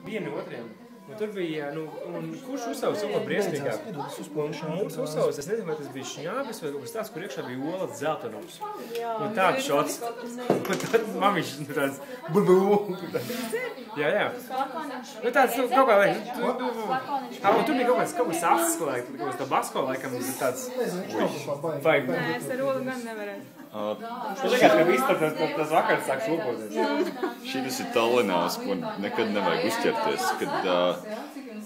vieni otriem. Un tur bija, un kurš uzsauc kaut ko briesmīgāk? Mūsu uzsauc, es nezinu, vai tas bija šņābis vai kaut kas tāds, kur iekšā bija olas zeltanovs. Un tāds šots. Un tad mamiņš tāds bulbū. Jā. Nu tāds, kaut kā, un tur bija kaut kas asas, kaut kas tabasko, laikam, tāds. Vai? Nē, es ar olu gan nevarēju. Tas likās, ka viss tas vakars sāk šūpoties. Šitas ir Tallinās, ko nekad nevajag uzķerties.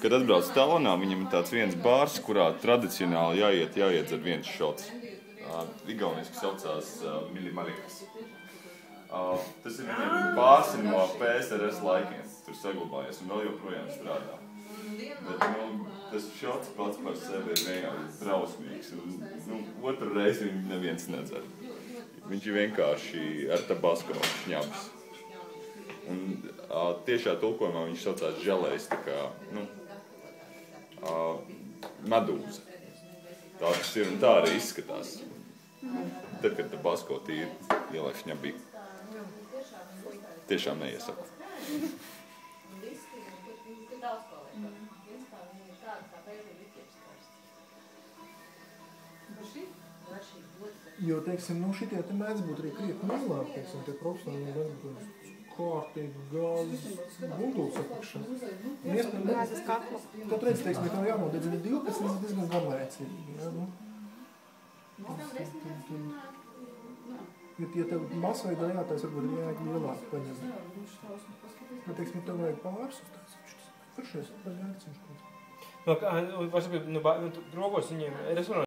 Kad atbrauc Tallinā, viņam ir tāds viens bārs, kurā tradicionāli jāiedzer viens šots. Igauniski saucās Milimarikas. Tas ir viņam bārs no PSRS laikiem. Tur saglabājies un vēl joprojām strādā. Bet, tas šots pats par sevi ir vienkārši drausmīgs. Otru reizi viņu neviens nedzer. Viņš ir vienkārši ar tabasko šņabis. Un tiešā tulkojumā viņš saucās želejs, tā kā, medūza. Tā tas ir un tā arī izskatās. Tad, kad tabasko tīri ielai šņabī. Tiešām neiesaku. Jo, teiksim, šitie te mēdz būt arī krietni lielāk, teiksim, tie profesionāli mēdz būt kārtīgi gāzes bunduls apakšana. Gāzes kakla. Tad redz, teiksim, ja tev jānodedzina 12, tas ir diezgan garlaicīgi. Ja tev masveidā jātais, varbūt ir jāiet lielāk paņem. Ja, teiksim, tev vajag pāris uz tās, paršies, vai jāiciņš kaut. Drogos viņiem restorāni